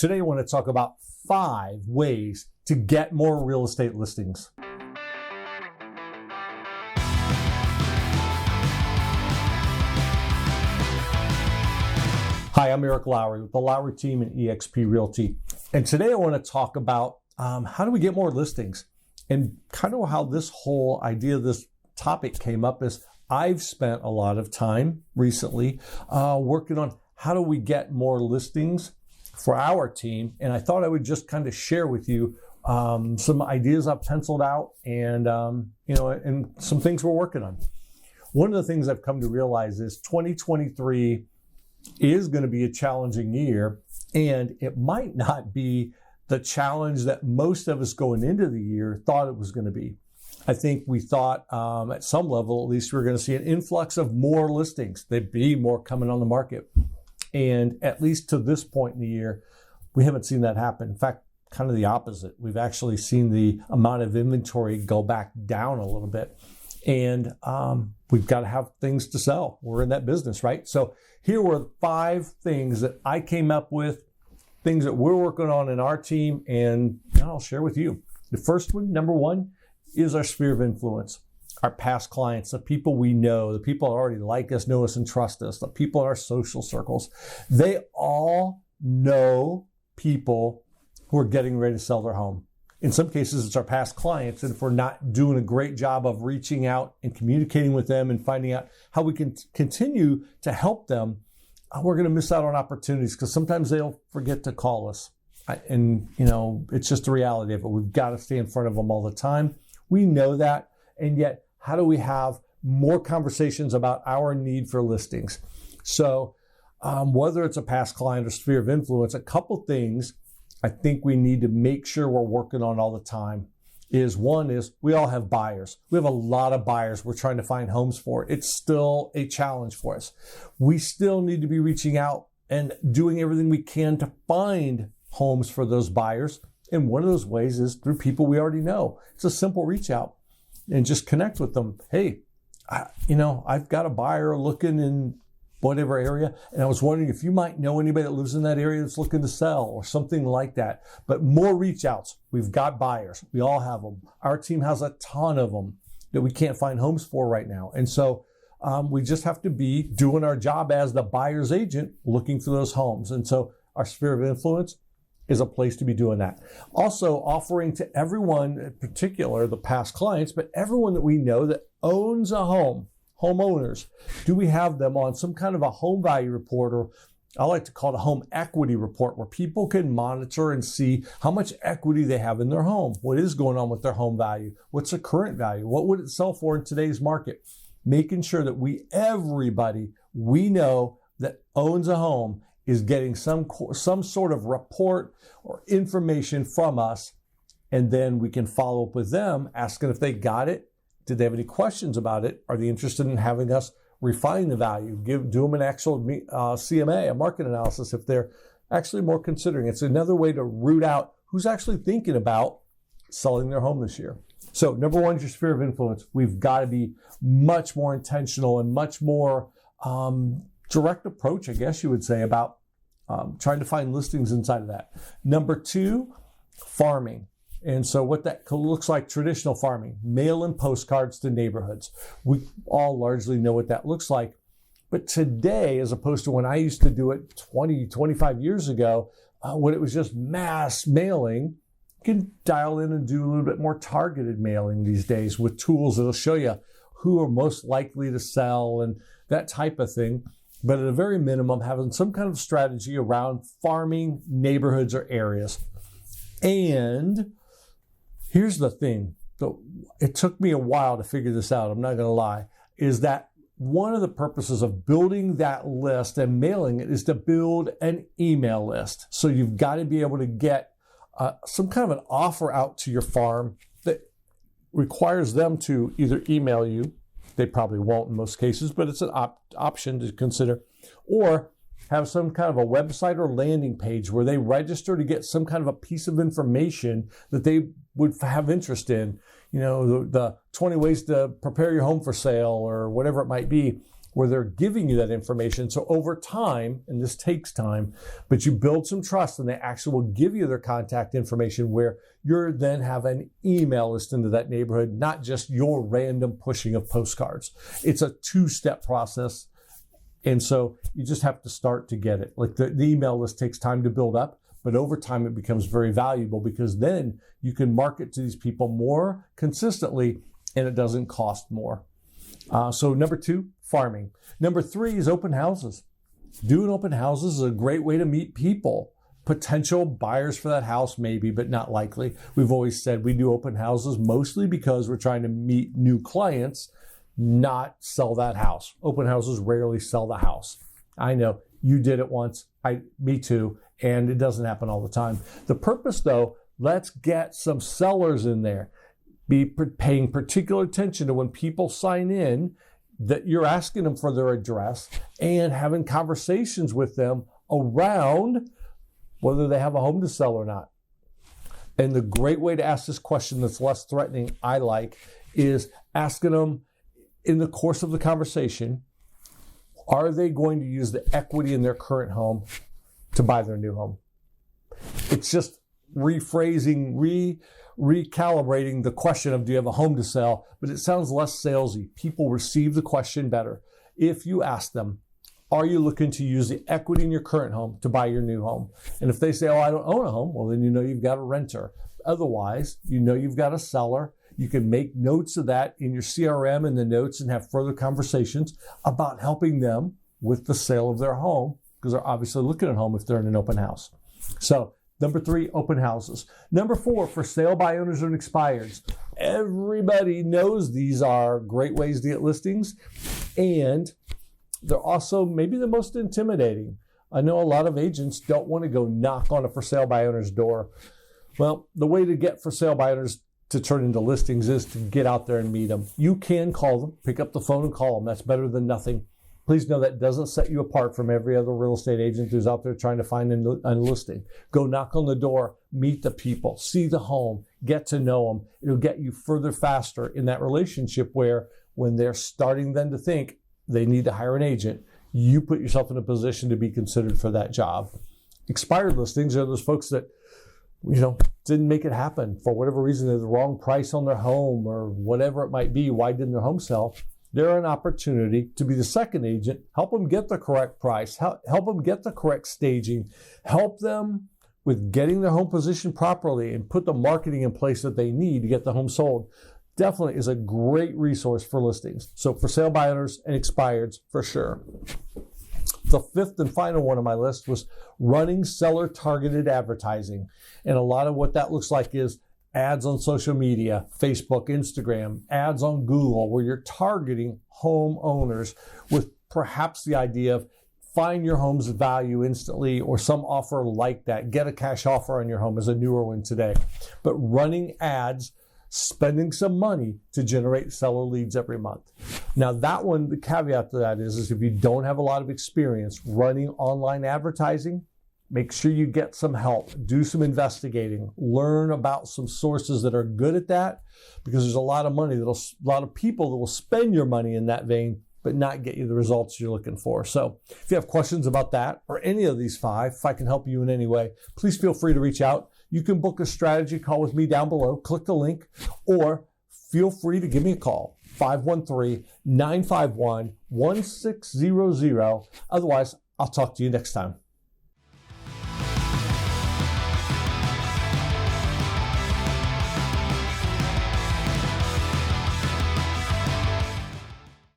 Today, I want to talk about 5 ways to get more real estate listings. Hi, I'm Eric Lowry with the Lowry team and eXp Realty. And today I want to talk about how do we get more listings? And kind of how this whole idea, this topic came up is I've spent a lot of time recently working on how do we get more listings for our team. And I thought I would just kind of share with you some ideas I've penciled out and, and some things we're working on. One of the things I've come to realize is 2023 is going to be a challenging year, and it might not be the challenge that most of us going into the year thought it was going to be. I think we thought at some level, at least, we were going to see an influx of more listings. There'd be more coming on the market. And at least to this point in the year, we haven't seen that happen. In fact, kind of the opposite. We've actually seen the amount of inventory go back down a little bit. And we've got to have things to sell. We're in that business, right? So here were 5 things that I came up with, things that we're working on in our team, and I'll share with you. The first one, number 1, is our sphere of influence. Our past clients, the people we know, the people that already like us, know us, and trust us, the people in our social circles. They all know people who are getting ready to sell their home. In some cases, it's our past clients, and if we're not doing a great job of reaching out and communicating with them and finding out how we can continue to help them, we're going to miss out on opportunities because sometimes they'll forget to call us. And, it's just the reality of it. We've got to stay in front of them all the time. We know that, and yet, how do we have more conversations about our need for listings? So whether it's a past client or sphere of influence, a couple things I think we need to make sure we're working on all the time is, one is we all have buyers. We have a lot of buyers we're trying to find homes for. It's still a challenge for us. We still need to be reaching out and doing everything we can to find homes for those buyers. And one of those ways is through people we already know. It's a simple reach out and just connect with them. Hey, I've got a buyer looking in whatever area, and I was wondering if you might know anybody that lives in that area that's looking to sell or something like that. But more reach outs. We've got buyers. We all have them. Our team has a ton of them that we can't find homes for right now. And so we just have to be doing our job as the buyer's agent looking for those homes. And so our sphere of influence is a place to be doing that. Also offering to everyone, in particular the past clients, but everyone that we know that owns a home, homeowners, do we have them on some kind of a home value report, or I like to call it a home equity report, where people can monitor and see how much equity they have in their home, what is going on with their home value, what's the current value, what would it sell for in today's market, making sure that everybody we know that owns a home is getting some sort of report or information from us, and then we can follow up with them, asking if they got it. Did they have any questions about it? Are they interested in having us refine the value? Do them an actual CMA, a market analysis, if they're actually more considering. It's another way to root out who's actually thinking about selling their home this year. So number 1 is your sphere of influence. We've got to be much more intentional and much more direct approach, I guess you would say, about trying to find listings inside of that. Number 2, farming. And so what that looks like, traditional farming, mail-in postcards to neighborhoods. We all largely know what that looks like. But today, as opposed to when I used to do it 20, 25 years ago, when it was just mass mailing, you can dial in and do a little bit more targeted mailing these days with tools that'll show you who are most likely to sell and that type of thing. But at a very minimum, having some kind of strategy around farming neighborhoods or areas. And here's the thing, it took me a while to figure this out, I'm not going to lie, is that one of the purposes of building that list and mailing it is to build an email list. So you've got to be able to get some kind of an offer out to your farm that requires them to either email you, they probably won't in most cases, but it's an option to consider, or have some kind of a website or landing page where they register to get some kind of a piece of information that they would have interest in. The 20 ways to prepare your home for sale or whatever it might be. where they're giving you that information. So over time, and this takes time, but you build some trust and they actually will give you their contact information where you're then have an email list into that neighborhood, not just your random pushing of postcards. It's a 2-step process. And so you just have to start to get it. Like the email list takes time to build up, but over time it becomes very valuable because then you can market to these people more consistently and it doesn't cost more. So number 2, farming. Number 3 is open houses. Doing open houses is a great way to meet people. Potential buyers for that house maybe, but not likely. We've always said we do open houses mostly because we're trying to meet new clients, not sell that house. Open houses rarely sell the house. I know you did it once, me too, and it doesn't happen all the time. The purpose though, let's get some sellers in there. Be paying particular attention to when people sign in that you're asking them for their address and having conversations with them around whether they have a home to sell or not. And the great way to ask this question that's less threatening, I like, is asking them in the course of the conversation, are they going to use the equity in their current home to buy their new home? It's just rephrasing, recalibrating the question of do you have a home to sell, but it sounds less salesy. People receive the question better if you ask them, are you looking to use the equity in your current home to buy your new home? And if they say, oh, I don't own a home, well, then you know you've got a renter. Otherwise, you know you've got a seller. You can make notes of that in your CRM and the notes and have further conversations about helping them with the sale of their home because they're obviously looking at a home if they're in an open house. So number 3, open houses. Number 4, for sale by owners and expireds. Everybody knows these are great ways to get listings, and they're also maybe the most intimidating. I know a lot of agents don't want to go knock on a for sale by owner's door. Well, the way to get for sale by owners to turn into listings is to get out there and meet them. You can call them, pick up the phone and call them. That's better than nothing. Please know that doesn't set you apart from every other real estate agent who's out there trying to find a listing. Go knock on the door, meet the people, see the home, get to know them. It'll get you further faster in that relationship where when they're starting then to think they need to hire an agent, you put yourself in a position to be considered for that job. Expired listings are those folks that, didn't make it happen for whatever reason. They're the wrong price on their home or whatever it might be. Why didn't their home sell? They're an opportunity to be the second agent, help them get the correct price, help them get the correct staging, help them with getting their home positioned properly and put the marketing in place that they need to get the home sold. Definitely is a great resource for listings. So for sale by owners and expireds, for sure. The 5th and final one on my list was running seller targeted advertising. And a lot of what that looks like is ads on social media, Facebook, Instagram, ads on Google, where you're targeting homeowners with perhaps the idea of find your home's value instantly or some offer like that. Get a cash offer on your home is a newer one today. But running ads, spending some money to generate seller leads every month. Now that one, the caveat to that is if you don't have a lot of experience running online advertising, make sure you get some help, do some investigating, learn about some sources that are good at that, because there's a lot of people that will spend your money in that vein, but not get you the results you're looking for. So if you have questions about that or any of these 5, if I can help you in any way, please feel free to reach out. You can book a strategy call with me down below, click the link, or feel free to give me a call, 513-951-1600. Otherwise, I'll talk to you next time.